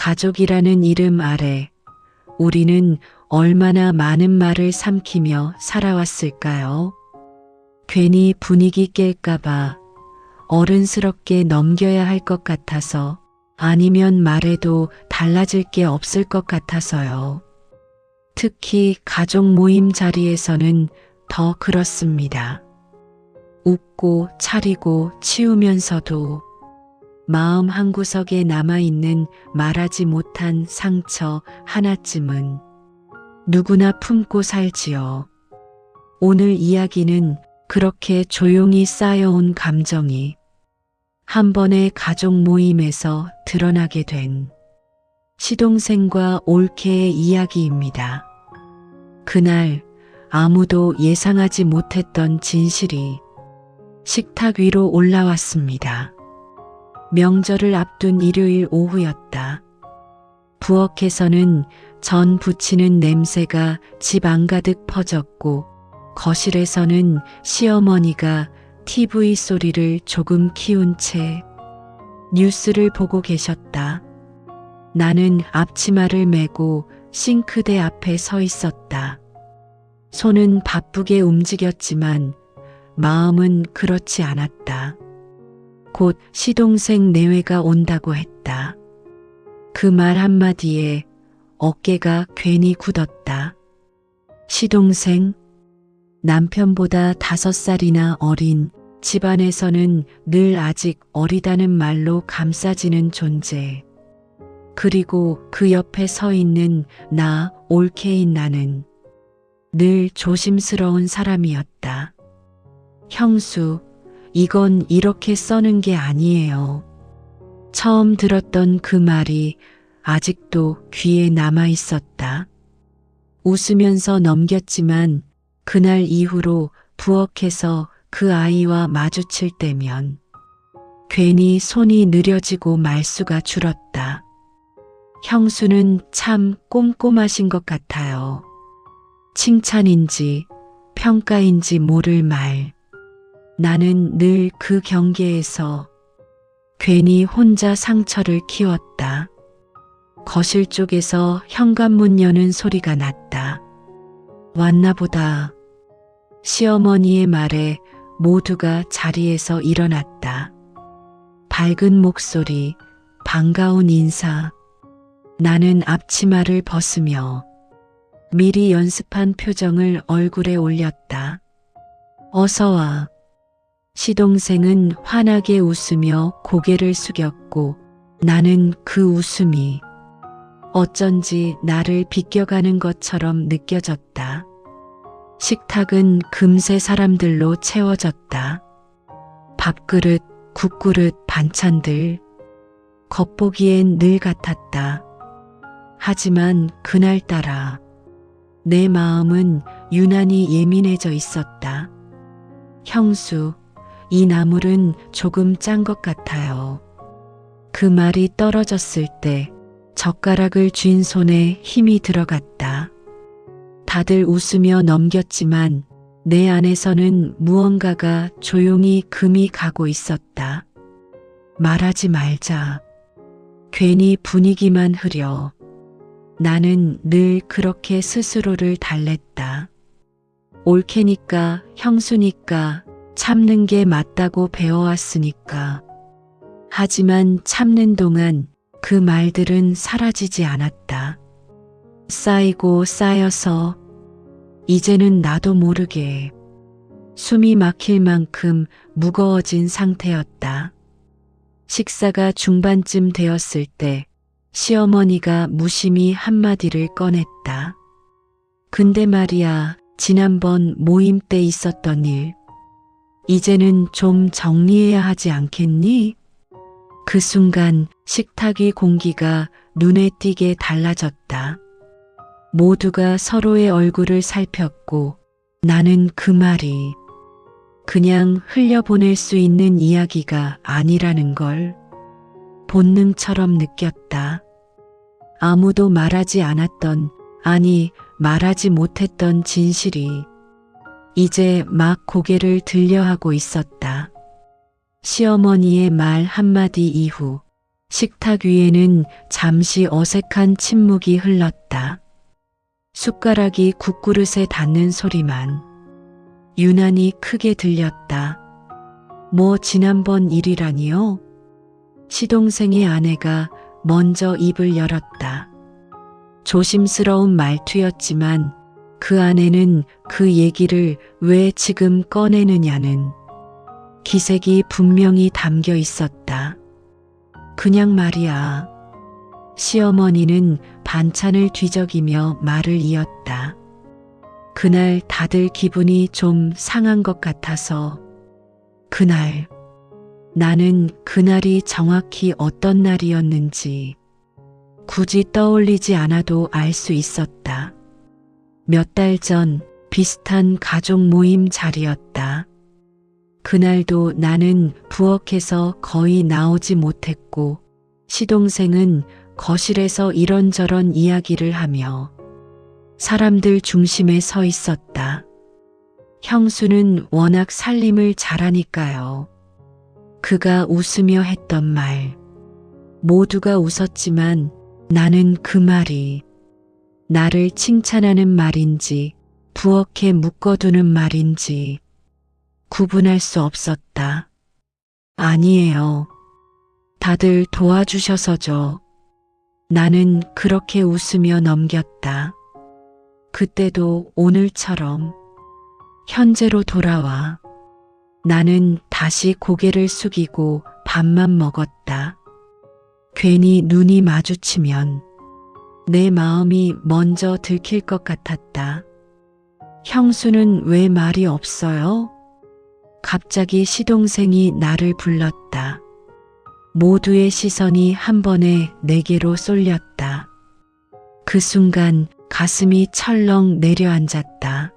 가족이라는 이름 아래 우리는 얼마나 많은 말을 삼키며 살아왔을까요? 괜히 분위기 깰까봐 어른스럽게 넘겨야 할 것 같아서, 아니면 말해도 달라질 게 없을 것 같아서요. 특히 가족 모임 자리에서는 더 그렇습니다. 웃고 차리고 치우면서도 마음 한구석에 남아있는 말하지 못한 상처 하나쯤은 누구나 품고 살지요. 오늘 이야기는 그렇게 조용히 쌓여온 감정이 한 번의 가족 모임에서 드러나게 된 시동생과 올케의 이야기입니다. 그날 아무도 예상하지 못했던 진실이 식탁 위로 올라왔습니다. 명절을 앞둔 일요일 오후였다. 부엌에서는 전 부치는 냄새가 집 안가득 퍼졌고, 거실에서는 시어머니가 TV 소리를 조금 키운 채 뉴스를 보고 계셨다. 나는 앞치마를 메고 싱크대 앞에 서 있었다. 손은 바쁘게 움직였지만 마음은 그렇지 않았다. 곧 시동생 내외가 온다고 했다. 그 말 한마디에 어깨가 괜히 굳었다. 시동생, 남편보다 5살이나 어린, 집안에서는 늘 아직 어리다는 말로 감싸지는 존재. 그리고 그 옆에 서 있는 나, 올케인 나는 늘 조심스러운 사람이었다. 형수, 이건 이렇게 써는 게 아니에요. 처음 들었던 그 말이 아직도 귀에 남아 있었다. 웃으면서 넘겼지만 그날 이후로 부엌에서 그 아이와 마주칠 때면 괜히 손이 느려지고 말수가 줄었다. 형수는 참 꼼꼼하신 것 같아요. 칭찬인지 평가인지 모를 말. 나는 늘 그 경계에서 괜히 혼자 상처를 키웠다. 거실 쪽에서 현관문 여는 소리가 났다. 왔나 보다. 시어머니의 말에 모두가 자리에서 일어났다. 밝은 목소리, 반가운 인사. 나는 앞치마를 벗으며 미리 연습한 표정을 얼굴에 올렸다. 어서 와. 시동생은 환하게 웃으며 고개를 숙였고, 나는 그 웃음이 어쩐지 나를 비껴가는 것처럼 느껴졌다. 식탁은 금세 사람들로 채워졌다. 밥그릇, 국그릇, 반찬들. 겉보기엔 늘 같았다. 하지만 그날따라 내 마음은 유난히 예민해져 있었다. 형수, 이 나물은 조금 짠 것 같아요. 그 말이 떨어졌을 때 젓가락을 쥔 손에 힘이 들어갔다. 다들 웃으며 넘겼지만 내 안에서는 무언가가 조용히 금이 가고 있었다. 말하지 말자. 괜히 분위기만 흐려. 나는 늘 그렇게 스스로를 달랬다. 올케니까, 형수니까, 참는 게 맞다고 배워왔으니까. 하지만 참는 동안 그 말들은 사라지지 않았다. 쌓이고 쌓여서 이제는 나도 모르게 숨이 막힐 만큼 무거워진 상태였다. 식사가 중반쯤 되었을 때 시어머니가 무심히 한마디를 꺼냈다. 근데 말이야, 지난번 모임 때 있었던 일, 이제는 좀 정리해야 하지 않겠니? 그 순간 식탁 위 공기가 눈에 띄게 달라졌다. 모두가 서로의 얼굴을 살폈고, 나는 그 말이 그냥 흘려보낼 수 있는 이야기가 아니라는 걸 본능처럼 느꼈다. 아무도 말하지 않았던, 아니 말하지 못했던 진실이 이제 막 고개를 들려하고 있었다. 시어머니의 말 한마디 이후 식탁 위에는 잠시 어색한 침묵이 흘렀다. 숟가락이 국그릇에 닿는 소리만 유난히 크게 들렸다. 뭐 지난번 일이라니요? 시동생의 아내가 먼저 입을 열었다. 조심스러운 말투였지만 그 안에는 그 얘기를 왜 지금 꺼내느냐는 기색이 분명히 담겨 있었다. 그냥 말이야. 시어머니는 반찬을 뒤적이며 말을 이었다. 그날 다들 기분이 좀 상한 것 같아서 그날 나는 그날이 정확히 어떤 날이었는지 굳이 떠올리지 않아도 알 수 있었다. 몇 달 전 비슷한 가족 모임 자리였다. 그날도 나는 부엌에서 거의 나오지 못했고 시동생은 거실에서 이런저런 이야기를 하며 사람들 중심에 서 있었다. 형수는 워낙 살림을 잘하니까요. 그가 웃으며 했던 말. 모두가 웃었지만 나는 그 말이 나를 칭찬하는 말인지 부엌에 묶어두는 말인지 구분할 수 없었다. 아니에요. 다들 도와주셔서죠. 나는 그렇게 웃으며 넘겼다. 그때도 오늘처럼 현재로 돌아와 나는 다시 고개를 숙이고 밥만 먹었다. 괜히 눈이 마주치면 내 마음이 먼저 들킬 것 같았다. 형수는 왜 말이 없어요? 갑자기 시동생이 나를 불렀다. 모두의 시선이 한 번에 내게로 쏠렸다. 그 순간 가슴이 철렁 내려앉았다.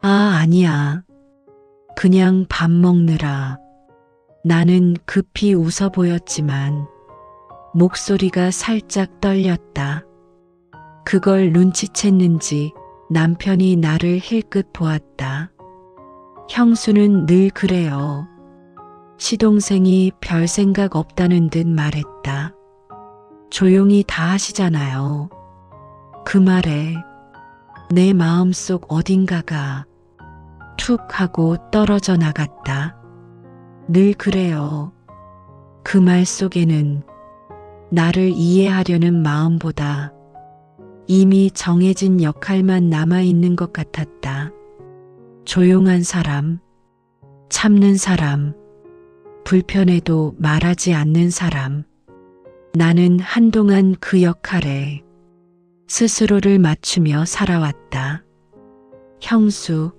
아, 아니야. 그냥 밥 먹느라. 나는 급히 웃어 보였지만 목소리가 살짝 떨렸다. 그걸 눈치챘는지 남편이 나를 힐끗 보았다. 형수는 늘 그래요. 시동생이 별 생각 없다는 듯 말했다. 조용히 다 하시잖아요. 그 말에 내 마음속 어딘가가 툭 하고 떨어져 나갔다. 늘 그래요. 그 말 속에는 나를 이해하려는 마음보다 이미 정해진 역할만 남아있는 것 같았다. 조용한 사람, 참는 사람, 불편해도 말하지 않는 사람. 나는 한동안 그 역할에 스스로를 맞추며 살아왔다. 형수,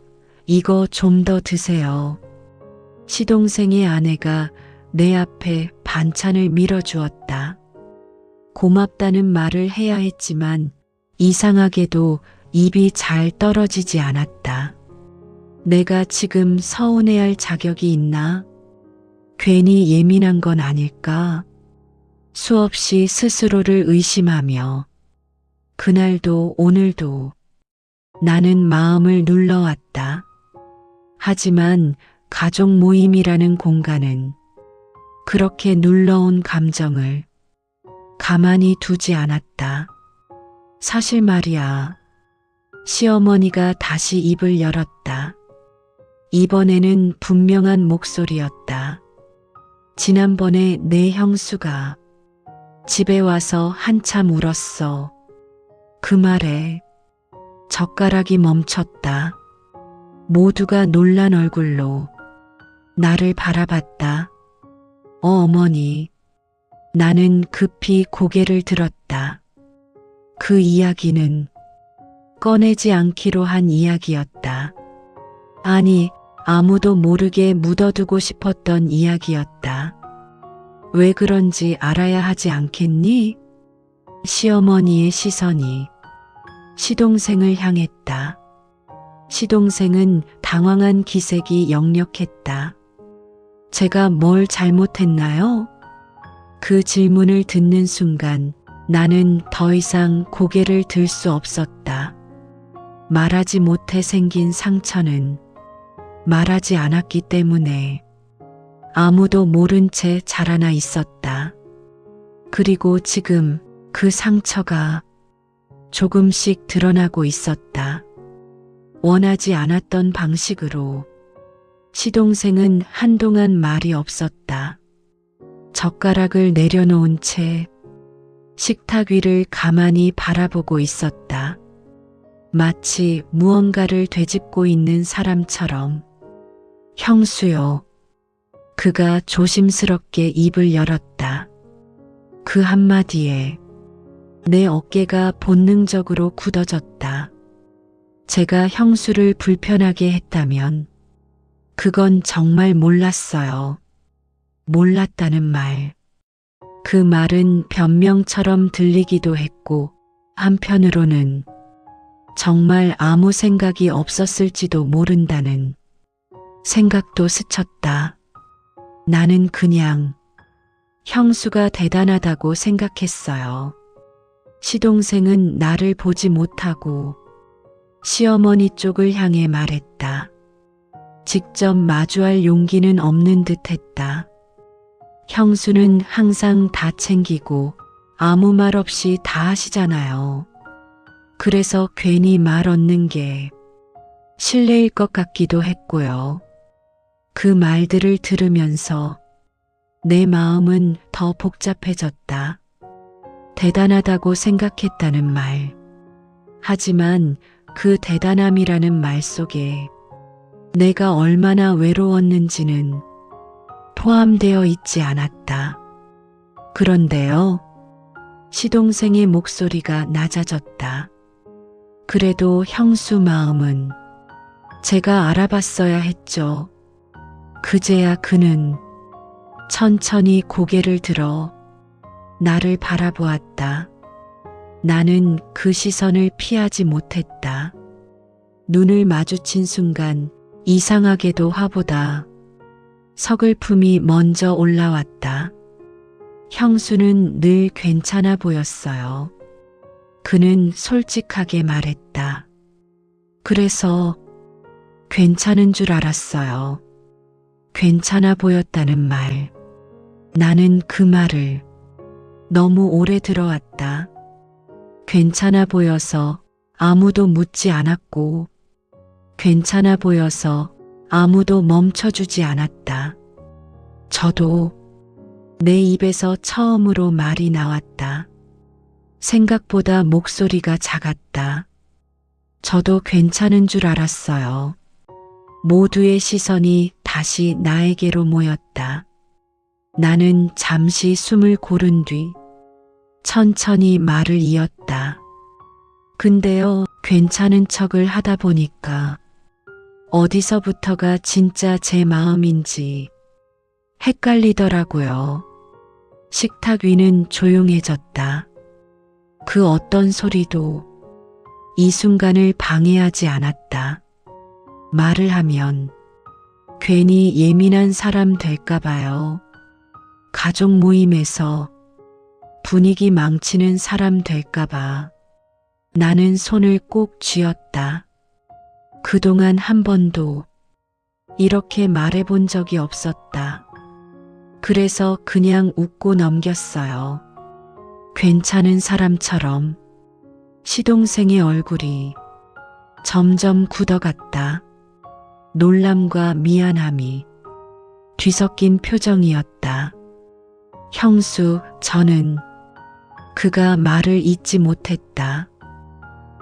이거 좀 더 드세요. 시동생의 아내가 내 앞에 반찬을 밀어주었다. 고맙다는 말을 해야 했지만 이상하게도 입이 잘 떨어지지 않았다. 내가 지금 서운해할 자격이 있나? 괜히 예민한 건 아닐까? 수없이 스스로를 의심하며 그날도 오늘도 나는 마음을 눌러왔다. 하지만 가족 모임이라는 공간은 그렇게 눌러온 감정을 가만히 두지 않았다. 사실 말이야. 시어머니가 다시 입을 열었다. 이번에는 분명한 목소리였다. 지난번에 내 형수가 집에 와서 한참 울었어. 그 말에 젓가락이 멈췄다. 모두가 놀란 얼굴로 나를 바라봤다. 어머니. 나는 급히 고개를 들었다. 그 이야기는 꺼내지 않기로 한 이야기였다. 아니, 아무도 모르게 묻어두고 싶었던 이야기였다. 왜 그런지 알아야 하지 않겠니? 시어머니의 시선이 시동생을 향했다. 시동생은 당황한 기색이 역력했다. 제가 뭘 잘못했나요? 그 질문을 듣는 순간 나는 더 이상 고개를 들 수 없었다. 말하지 못해 생긴 상처는 말하지 않았기 때문에 아무도 모른 채 자라나 있었다. 그리고 지금 그 상처가 조금씩 드러나고 있었다. 원하지 않았던 방식으로 시동생은 한동안 말이 없었다. 젓가락을 내려놓은 채 식탁 위를 가만히 바라보고 있었다. 마치 무언가를 되짚고 있는 사람처럼. 형수요. 그가 조심스럽게 입을 열었다. 그 한마디에 내 어깨가 본능적으로 굳어졌다. 제가 형수를 불편하게 했다면 그건 정말 몰랐어요. 몰랐다는 말. 그 말은 변명처럼 들리기도 했고 한편으로는 정말 아무 생각이 없었을지도 모른다는 생각도 스쳤다. 나는 그냥 형수가 대단하다고 생각했어요. 시동생은 나를 보지 못하고 시어머니 쪽을 향해 말했다. 직접 마주할 용기는 없는 듯했다. 형수는 항상 다 챙기고 아무 말 없이 다 하시잖아요. 그래서 괜히 말 얻는 게 실례일 것 같기도 했고요. 그 말들을 들으면서 내 마음은 더 복잡해졌다. 대단하다고 생각했다는 말. 하지만 그 대단함이라는 말 속에 내가 얼마나 외로웠는지는 포함되어 있지 않았다. 그런데요. 시동생의 목소리가 낮아졌다. 그래도 형수 마음은 제가 알아봤어야 했죠. 그제야 그는 천천히 고개를 들어 나를 바라보았다. 나는 그 시선을 피하지 못했다. 눈을 마주친 순간 이상하게도 화보다 서글픔이 먼저 올라왔다. 형수는 늘 괜찮아 보였어요. 그는 솔직하게 말했다. 그래서 괜찮은 줄 알았어요. 괜찮아 보였다는 말. 나는 그 말을 너무 오래 들어왔다. 괜찮아 보여서 아무도 묻지 않았고, 괜찮아 보여서 아무도 멈춰주지 않았다. 저도 내 입에서 처음으로 말이 나왔다. 생각보다 목소리가 작았다. 저도 괜찮은 줄 알았어요. 모두의 시선이 다시 나에게로 모였다. 나는 잠시 숨을 고른 뒤 천천히 말을 이었다. 근데요, 괜찮은 척을 하다 보니까 어디서부터가 진짜 제 마음인지 헷갈리더라고요. 식탁 위는 조용해졌다. 그 어떤 소리도 이 순간을 방해하지 않았다. 말을 하면 괜히 예민한 사람 될까 봐요. 가족 모임에서 분위기 망치는 사람 될까 봐. 나는 손을 꼭 쥐었다. 그동안 한 번도 이렇게 말해본 적이 없었다. 그래서 그냥 웃고 넘겼어요. 괜찮은 사람처럼. 시동생의 얼굴이 점점 굳어갔다. 놀람과 미안함이 뒤섞인 표정이었다. 형수, 저는 그가 말을 잇지 못했다.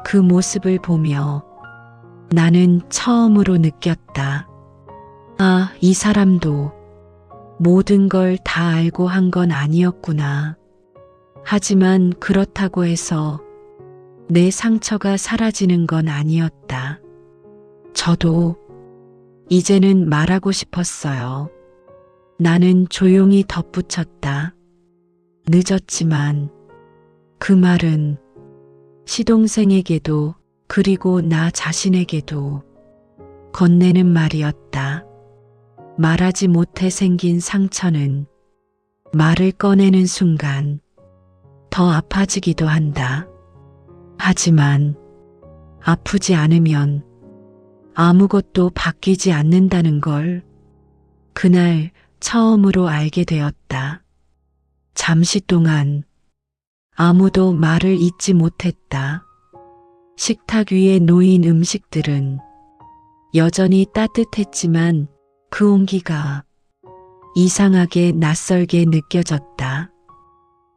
그 모습을 보며 나는 처음으로 느꼈다. 아, 이 사람도 모든 걸 다 알고 한 건 아니었구나. 하지만 그렇다고 해서 내 상처가 사라지는 건 아니었다. 저도 이제는 말하고 싶었어요. 나는 조용히 덧붙였다. 늦었지만 그 말은 시동생에게도 그리고 나 자신에게도 건네는 말이었다. 말하지 못해 생긴 상처는 말을 꺼내는 순간 더 아파지기도 한다. 하지만 아프지 않으면 아무것도 바뀌지 않는다는 걸 그날 처음으로 알게 되었다. 잠시 동안 아무도 말을 잇지 못했다. 식탁 위에 놓인 음식들은 여전히 따뜻했지만 그 온기가 이상하게 낯설게 느껴졌다.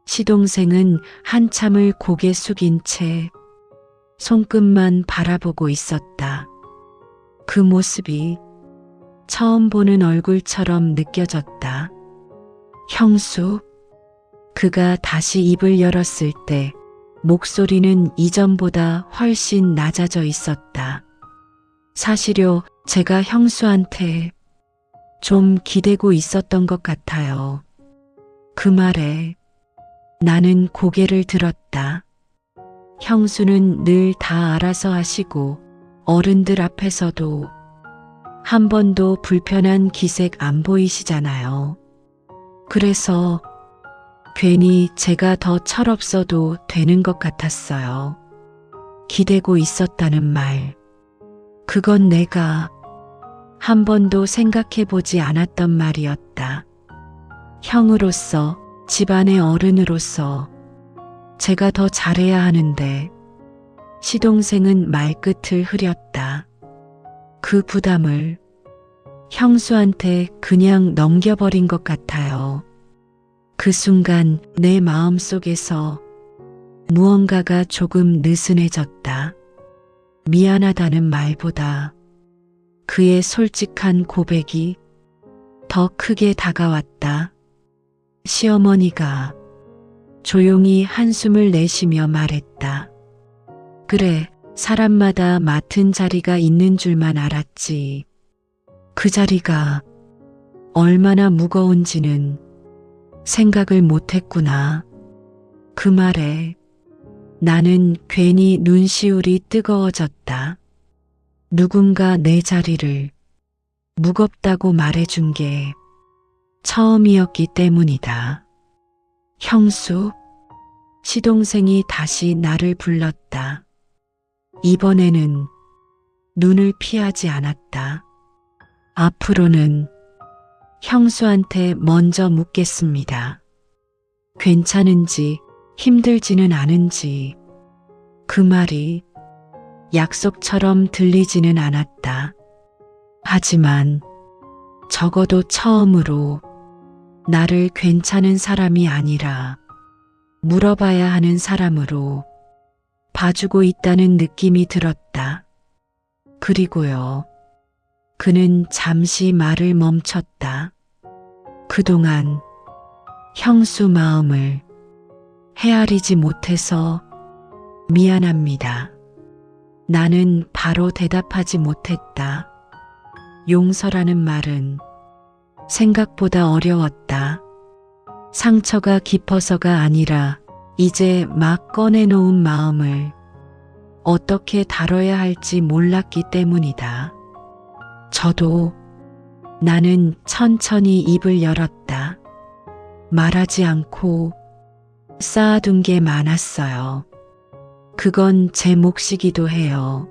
시동생은 한참을 고개 숙인 채 손끝만 바라보고 있었다. 그 모습이 처음 보는 얼굴처럼 느껴졌다. 형수, 그가 다시 입을 열었을 때 목소리는 이전보다 훨씬 낮아져 있었다. 사실요, 제가 형수한테 좀 기대고 있었던 것 같아요. 그 말에 나는 고개를 들었다. 형수는 늘 다 알아서 하시고 어른들 앞에서도 한 번도 불편한 기색 안 보이시잖아요. 그래서 괜히 제가 더 철없어도 되는 것 같았어요. 기대고 있었다는 말. 그건 내가 한 번도 생각해 보지 않았던 말이었다. 형으로서, 집안의 어른으로서 제가 더 잘해야 하는데 시동생은 말끝을 흐렸다. 그 부담을 형수한테 그냥 넘겨버린 것 같아요. 그 순간 내 마음속에서 무언가가 조금 느슨해졌다. 미안하다는 말보다 그의 솔직한 고백이 더 크게 다가왔다. 시어머니가 조용히 한숨을 내쉬며 말했다. 그래, 사람마다 맡은 자리가 있는 줄만 알았지. 그 자리가 얼마나 무거운지는 생각을 못했구나. 그 말에 나는 괜히 눈시울이 뜨거워졌다. 누군가 내 자리를 무겁다고 말해준 게 처음이었기 때문이다. 형수, 시동생이 다시 나를 불렀다. 이번에는 눈을 피하지 않았다. 앞으로는 형수한테 먼저 묻겠습니다. 괜찮은지 힘들지는 않은지. 그 말이 약속처럼 들리지는 않았다. 하지만 적어도 처음으로 나를 괜찮은 사람이 아니라 물어봐야 하는 사람으로 봐주고 있다는 느낌이 들었다. 그리고요, 그는 잠시 말을 멈췄다. 그동안 형수 마음을 헤아리지 못해서 미안합니다. 나는 바로 대답하지 못했다. 용서라는 말은 생각보다 어려웠다. 상처가 깊어서가 아니라 이제 막 꺼내놓은 마음을 어떻게 다뤄야 할지 몰랐기 때문이다. 나는 천천히 입을 열었다. 말하지 않고 쌓아둔 게 많았어요. 그건 제 몫이기도 해요.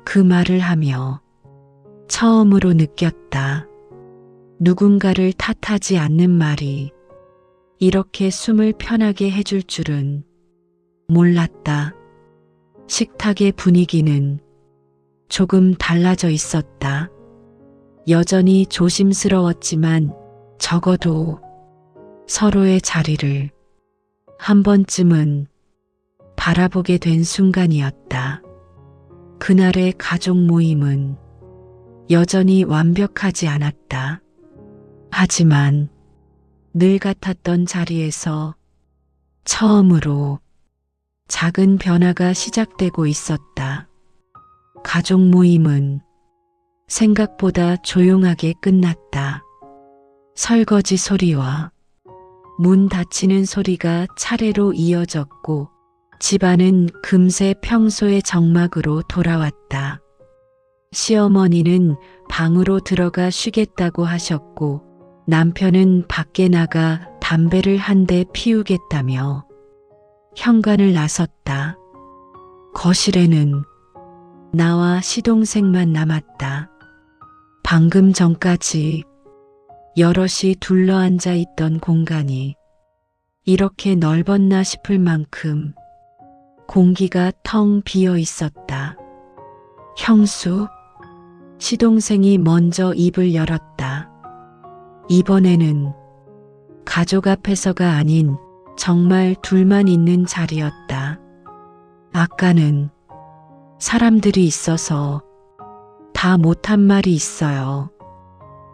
그 말을 하며 처음으로 느꼈다. 누군가를 탓하지 않는 말이 이렇게 숨을 편하게 해줄 줄은 몰랐다. 식탁의 분위기는 조금 달라져 있었다. 여전히 조심스러웠지만 적어도 서로의 자리를 한 번쯤은 바라보게 된 순간이었다. 그날의 가족 모임은 여전히 완벽하지 않았다. 하지만 늘 같았던 자리에서 처음으로 작은 변화가 시작되고 있었다. 가족 모임은 생각보다 조용하게 끝났다. 설거지 소리와 문 닫히는 소리가 차례로 이어졌고 집안은 금세 평소의 정막으로 돌아왔다. 시어머니는 방으로 들어가 쉬겠다고 하셨고 남편은 밖에 나가 담배를 한 대 피우겠다며 현관을 나섰다. 거실에는 나와 시동생만 남았다. 방금 전까지 여럿이 둘러앉아 있던 공간이 이렇게 넓었나 싶을 만큼 공기가 텅 비어 있었다. 형수, 시동생이 먼저 입을 열었다. 이번에는 가족 앞에서가 아닌 정말 둘만 있는 자리였다. 아까는 사람들이 있어서 다 못한 말이 있어요.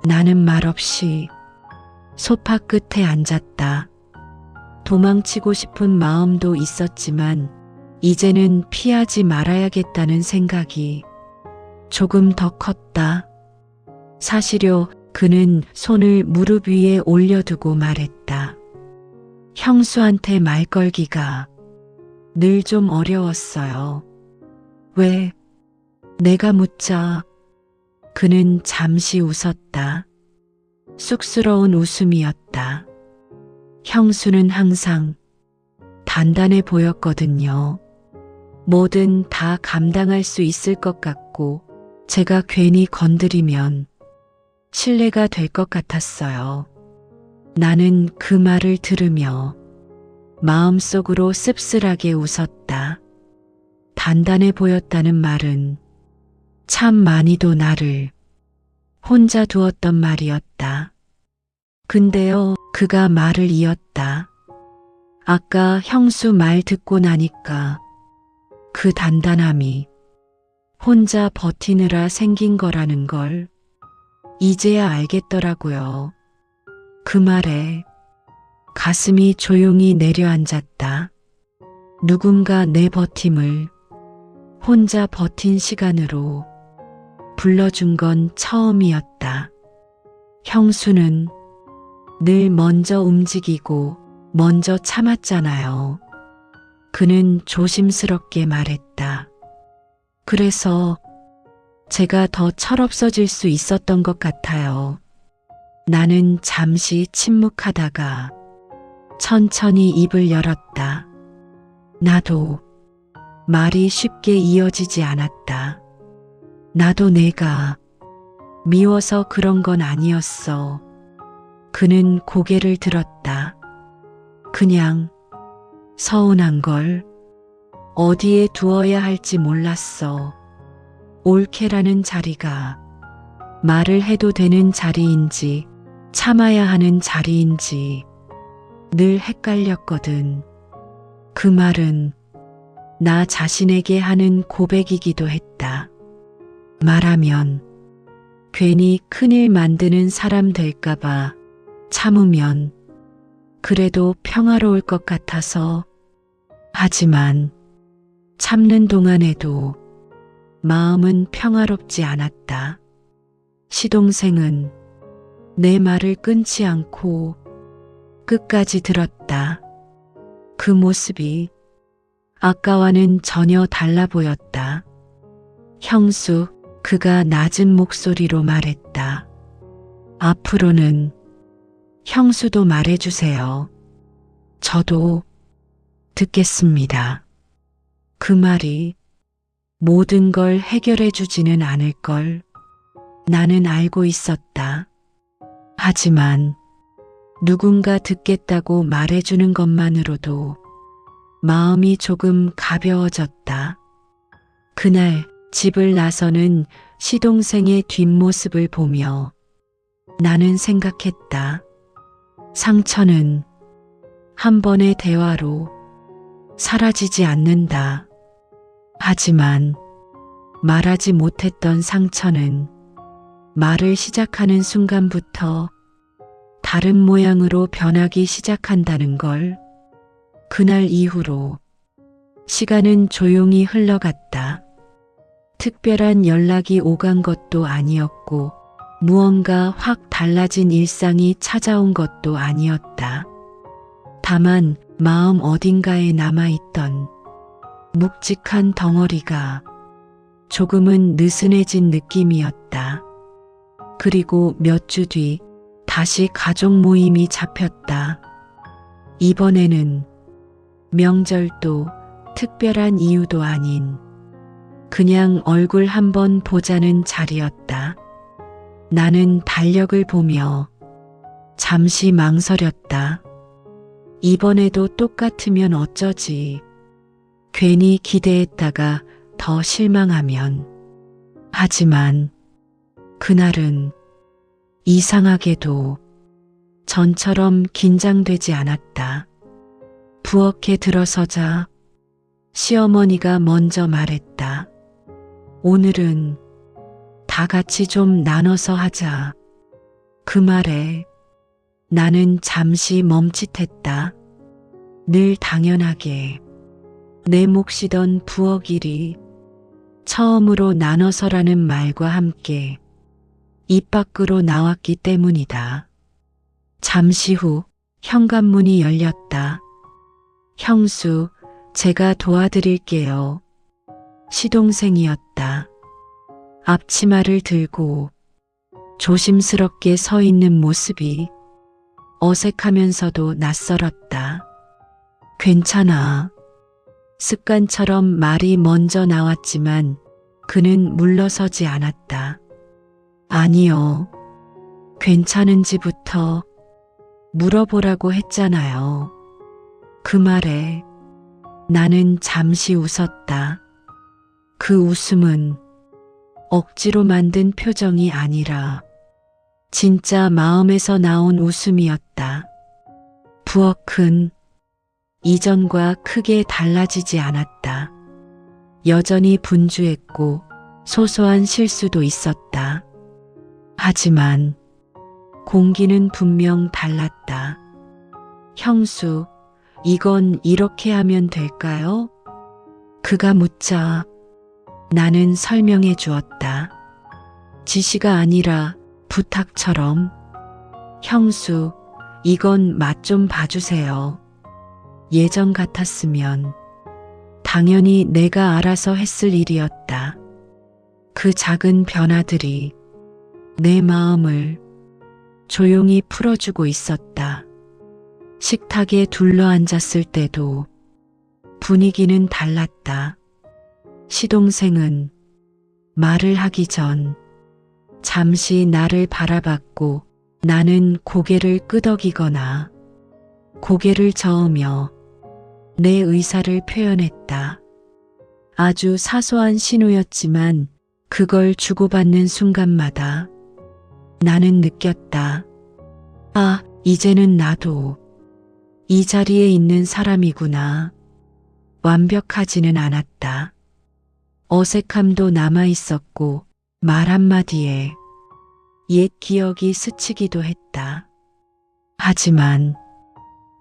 나는 말없이 소파 끝에 앉았다. 도망치고 싶은 마음도 있었지만 이제는 피하지 말아야겠다는 생각이 조금 더 컸다. 사시려 그는 손을 무릎 위에 올려두고 말했다. 형수한테 말 걸기가 늘 좀 어려웠어요. 왜? 내가 묻자 그는 잠시 웃었다. 쑥스러운 웃음이었다. 형수는 항상 단단해 보였거든요. 뭐든 다 감당할 수 있을 것 같고 제가 괜히 건드리면 실례가 될 것 같았어요. 나는 그 말을 들으며 마음속으로 씁쓸하게 웃었다. 단단해 보였다는 말은 참 많이도 나를 혼자 두었던 말이었다. 근데요, 그가 말을 이었다. 아까 형수 말 듣고 나니까 그 단단함이 혼자 버티느라 생긴 거라는 걸 이제야 알겠더라고요. 그 말에 가슴이 조용히 내려앉았다. 누군가 내 버팀을 혼자 버틴 시간으로 불러준 건 처음이었다. 형수는 늘 먼저 움직이고 먼저 참았잖아요. 그는 조심스럽게 말했다. 그래서 제가 더 철없어질 수 있었던 것 같아요. 나는 잠시 침묵하다가 천천히 입을 열었다. 나도 말이 쉽게 이어지지 않았다. 나도 내가 미워서 그런 건 아니었어. 그는 고개를 들었다. 그냥 서운한 걸 어디에 두어야 할지 몰랐어. 옳게라는 자리가 말을 해도 되는 자리인지 참아야 하는 자리인지 늘 헷갈렸거든. 그 말은 나 자신에게 하는 고백이기도 했다. 말하면 괜히 큰일 만드는 사람 될까봐 참으면 그래도 평화로울 것 같아서. 하지만 참는 동안에도 마음은 평화롭지 않았다. 시동생은 내 말을 끊지 않고 끝까지 들었다. 그 모습이 아까와는 전혀 달라 보였다. 형수, 그가 낮은 목소리로 말했다. 앞으로는 형수도 말해주세요. 저도 듣겠습니다. 그 말이 모든 걸 해결해 주지는 않을 걸 나는 알고 있었다. 하지만 누군가 듣겠다고 말해주는 것만으로도 마음이 조금 가벼워졌다. 그날 집을 나서는 시동생의 뒷모습을 보며 나는 생각했다. 상처는 한 번의 대화로 사라지지 않는다. 하지만 말하지 못했던 상처는 말을 시작하는 순간부터 다른 모양으로 변하기 시작한다는 걸. 그날 이후로 시간은 조용히 흘러갔다. 특별한 연락이 오간 것도 아니었고 무언가 확 달라진 일상이 찾아온 것도 아니었다. 다만 마음 어딘가에 남아있던 묵직한 덩어리가 조금은 느슨해진 느낌이었다. 그리고 몇 주 뒤 다시 가족 모임이 잡혔다. 이번에는 명절도 특별한 이유도 아닌 그냥 얼굴 한번 보자는 자리였다. 나는 달력을 보며 잠시 망설였다. 이번에도 똑같으면 어쩌지. 괜히 기대했다가 더 실망하면. 하지만 그날은 이상하게도 전처럼 긴장되지 않았다. 부엌에 들어서자 시어머니가 먼저 말했다. 오늘은 다 같이 좀 나눠서 하자. 그 말에 나는 잠시 멈칫했다. 늘 당연하게 내 몫이던 부엌 일이 처음으로 나눠서라는 말과 함께 입 밖으로 나왔기 때문이다. 잠시 후 현관문이 열렸다. 형수, 제가 도와드릴게요. 시동생이었다. 앞치마를 들고 조심스럽게 서 있는 모습이 어색하면서도 낯설었다. 괜찮아. 습관처럼 말이 먼저 나왔지만 그는 물러서지 않았다. 아니요. 괜찮은지부터 물어보라고 했잖아요. 그 말에 나는 잠시 웃었다. 그 웃음은 억지로 만든 표정이 아니라 진짜 마음에서 나온 웃음이었다. 부엌은 이전과 크게 달라지지 않았다. 여전히 분주했고 소소한 실수도 있었다. 하지만 공기는 분명 달랐다. 형수, 이건 이렇게 하면 될까요? 그가 묻자 나는 설명해 주었다. 지시가 아니라 부탁처럼. 형수, 이건 맛 좀 봐주세요. 예전 같았으면 당연히 내가 알아서 했을 일이었다. 그 작은 변화들이 내 마음을 조용히 풀어주고 있었다. 식탁에 둘러앉았을 때도 분위기는 달랐다. 시동생은 말을 하기 전 잠시 나를 바라봤고 나는 고개를 끄덕이거나 고개를 저으며 내 의사를 표현했다. 아주 사소한 신호였지만 그걸 주고받는 순간마다 나는 느꼈다. 아, 이제는 나도 이 자리에 있는 사람이구나. 완벽하지는 않았다. 어색함도 남아있었고 말 한마디에 옛 기억이 스치기도 했다. 하지만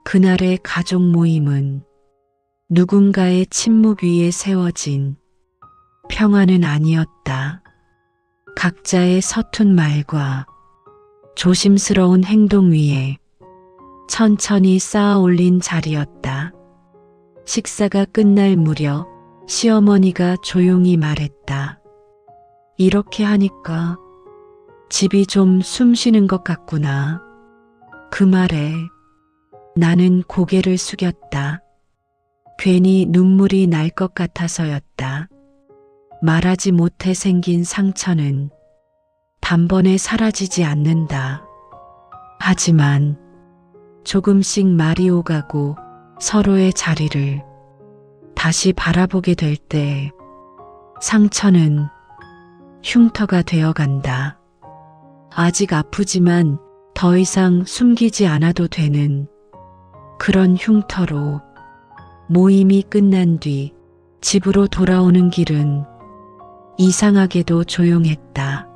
그날의 가족 모임은 누군가의 침묵 위에 세워진 평화는 아니었다. 각자의 서툰 말과 조심스러운 행동 위에 천천히 쌓아 올린 자리였다. 식사가 끝날 무렵 시어머니가 조용히 말했다. 이렇게 하니까 집이 좀 숨쉬는 것 같구나. 그 말에 나는 고개를 숙였다. 괜히 눈물이 날 것 같아서였다. 말하지 못해 생긴 상처는 단번에 사라지지 않는다. 하지만 조금씩 말이 오가고 서로의 자리를 다시 바라보게 될 때 상처는 흉터가 되어간다. 아직 아프지만 더 이상 숨기지 않아도 되는 그런 흉터로 모임이 끝난 뒤 집으로 돌아오는 길은 이상하게도 조용했다.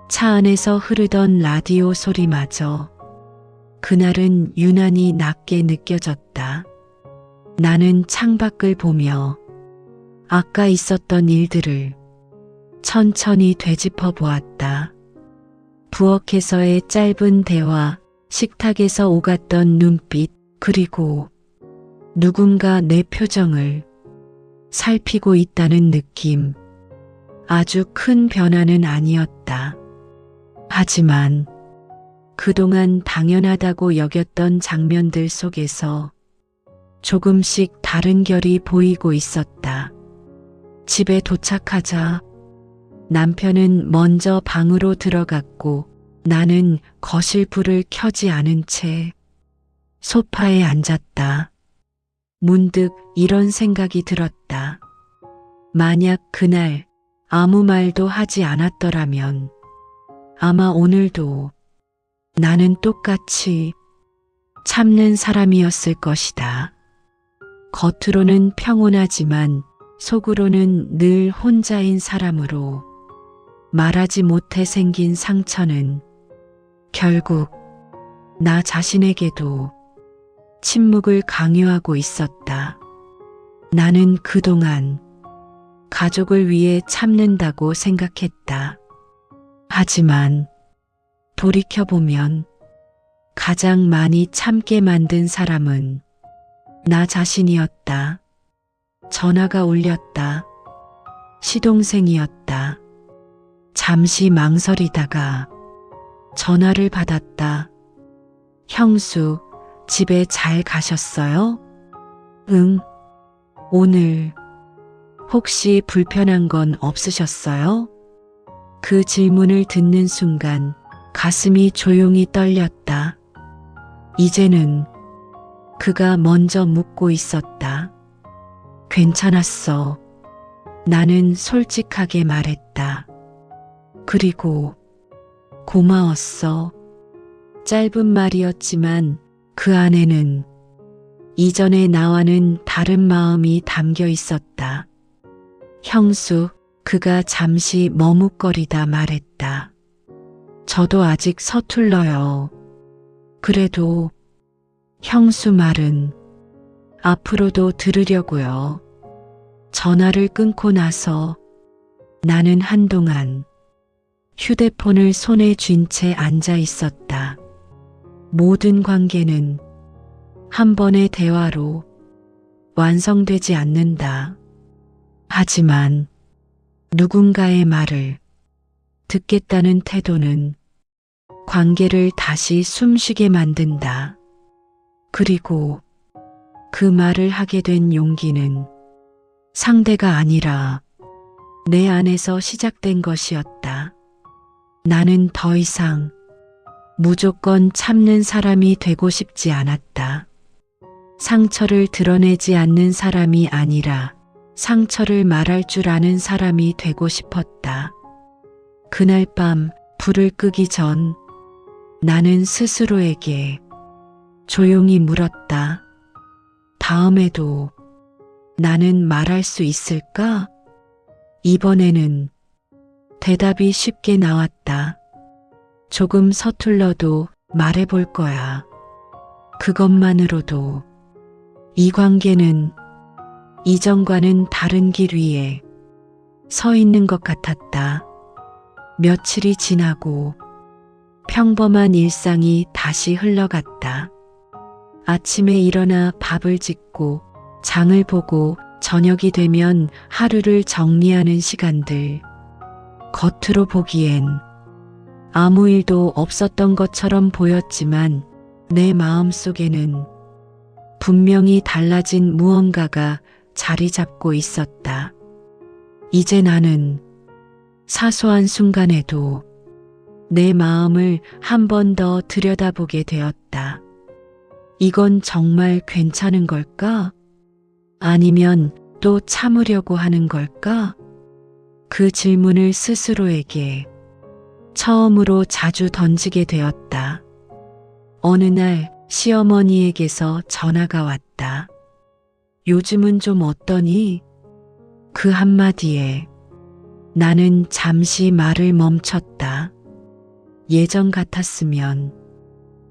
차 안에서 흐르던 라디오 소리마저 그날은 유난히 낮게 느껴졌다. 나는 창밖을 보며 아까 있었던 일들을 천천히 되짚어 보았다. 부엌에서의 짧은 대화, 식탁에서 오갔던 눈빛, 그리고 누군가 내 표정을 살피고 있다는 느낌. 아주 큰 변화는 아니었다. 하지만 그동안 당연하다고 여겼던 장면들 속에서 조금씩 다른 결이 보이고 있었다. 집에 도착하자 남편은 먼저 방으로 들어갔고 나는 거실 불을 켜지 않은 채 소파에 앉았다. 문득 이런 생각이 들었다. 만약 그날 아무 말도 하지 않았더라면 아마 오늘도 나는 똑같이 참는 사람이었을 것이다. 겉으로는 평온하지만 속으로는 늘 혼자인 사람으로 말하지 못해 생긴 상처는 결국 나 자신에게도 침묵을 강요하고 있었다. 나는 그동안 가족을 위해 참는다고 생각했다. 하지만 돌이켜보면 가장 많이 참게 만든 사람은 나 자신이었다. 전화가 울렸다. 시동생이었다. 잠시 망설이다가 전화를 받았다. 형수, 집에 잘 가셨어요? 응. 오늘 혹시 불편한 건 없으셨어요? 그 질문을 듣는 순간 가슴이 조용히 떨렸다. 이제는 그가 먼저 묻고 있었다. 괜찮았어. 나는 솔직하게 말했다. 그리고 고마웠어. 짧은 말이었지만 그 안에는 이전의 나와는 다른 마음이 담겨 있었다. 형수, 그가 잠시 머뭇거리다 말했다. 저도 아직 서툴러요. 그래도 형수 말은 앞으로도 들으려고요. 전화를 끊고 나서 나는 한동안 휴대폰을 손에 쥔 채 앉아 있었다. 모든 관계는 한 번의 대화로 완성되지 않는다. 하지만 누군가의 말을 듣겠다는 태도는 관계를 다시 숨쉬게 만든다. 그리고 그 말을 하게 된 용기는 상대가 아니라 내 안에서 시작된 것이었다. 나는 더 이상 무조건 참는 사람이 되고 싶지 않았다. 상처를 드러내지 않는 사람이 아니라 상처를 말할 줄 아는 사람이 되고 싶었다. 그날 밤 불을 끄기 전 나는 스스로에게 조용히 물었다. 다음에도 나는 말할 수 있을까? 이번에는 대답이 쉽게 나왔다. 조금 서툴러도 말해볼 거야. 그것만으로도 이 관계는 이전과는 다른 길 위에 서 있는 것 같았다. 며칠이 지나고 평범한 일상이 다시 흘러갔다. 아침에 일어나 밥을 짓고 장을 보고 저녁이 되면 하루를 정리하는 시간들. 겉으로 보기엔 아무 일도 없었던 것처럼 보였지만 내 마음속에는 분명히 달라진 무언가가 자리 잡고 있었다. 이제 나는 사소한 순간에도 내 마음을 한 번 더 들여다보게 되었다. 이건 정말 괜찮은 걸까? 아니면 또 참으려고 하는 걸까? 그 질문을 스스로에게 처음으로 자주 던지게 되었다. 어느 날 시어머니에게서 전화가 왔다. 요즘은 좀 어떠니? 그 한마디에 나는 잠시 말을 멈췄다. 예전 같았으면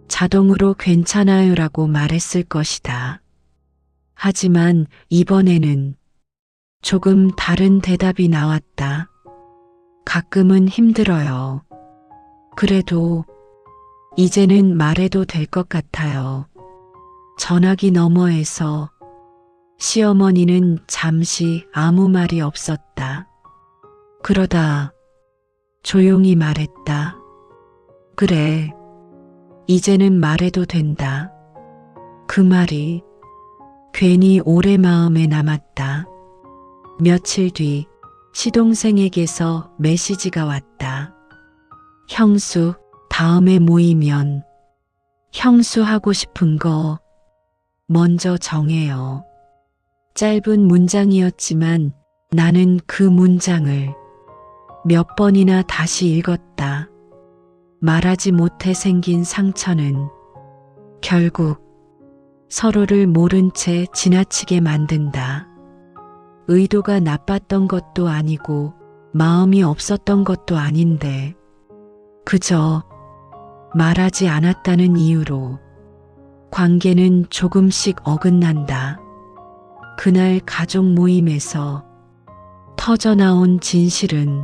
자동으로 괜찮아요라고 말했을 것이다. 하지만 이번에는 조금 다른 대답이 나왔다. 가끔은 힘들어요. 그래도 이제는 말해도 될 것 같아요. 전화기 너머에서 시어머니는 잠시 아무 말이 없었다. 그러다 조용히 말했다. 그래, 이제는 말해도 된다. 그 말이 괜히 오래 마음에 남았다. 며칠 뒤 시동생에게서 메시지가 왔다. 형수, 다음에 모이면 형수 하고 싶은 거 먼저 정해요. 짧은 문장이었지만 나는 그 문장을 몇 번이나 다시 읽었다. 말하지 못해 생긴 상처는 결국 서로를 모른 채 지나치게 만든다. 의도가 나빴던 것도 아니고 마음이 없었던 것도 아닌데 그저 말하지 않았다는 이유로 관계는 조금씩 어긋난다. 그날 가족 모임에서 터져나온 진실은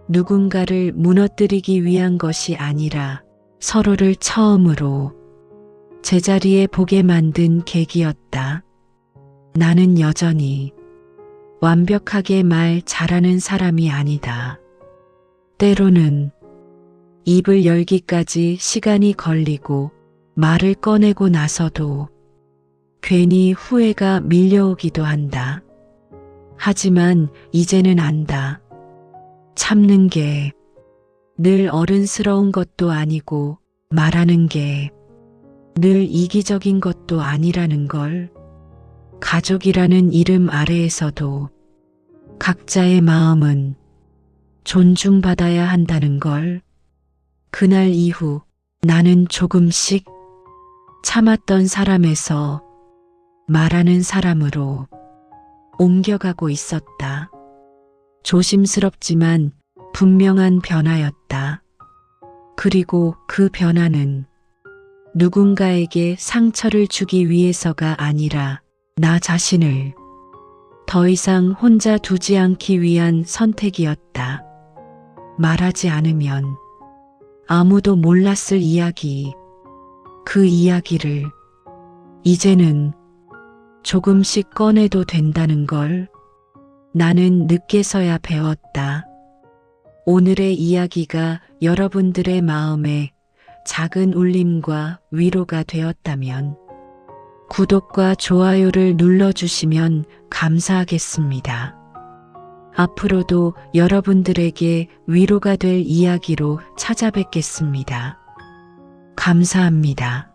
누군가를 무너뜨리기 위한 것이 아니라 서로를 처음으로 제자리에 보게 만든 계기였다. 나는 여전히 완벽하게 말 잘하는 사람이 아니다. 때로는 입을 열기까지 시간이 걸리고 말을 꺼내고 나서도 괜히 후회가 밀려오기도 한다. 하지만 이제는 안다. 참는 게 늘 어른스러운 것도 아니고 말하는 게 늘 이기적인 것도 아니라는 걸. 가족이라는 이름 아래에서도 각자의 마음은 존중받아야 한다는 걸. 그날 이후 나는 조금씩 참았던 사람에서 말하는 사람으로 옮겨가고 있었다. 조심스럽지만 분명한 변화였다. 그리고 그 변화는 누군가에게 상처를 주기 위해서가 아니라 나 자신을 더 이상 혼자 두지 않기 위한 선택이었다. 말하지 않으면 아무도 몰랐을 이야기, 그 이야기를 이제는 조금씩 꺼내도 된다는 걸 나는 늦게서야 배웠다. 오늘의 이야기가 여러분들의 마음에 작은 울림과 위로가 되었다면 구독과 좋아요를 눌러주시면 감사하겠습니다. 앞으로도 여러분들에게 위로가 될 이야기로 찾아뵙겠습니다. 감사합니다.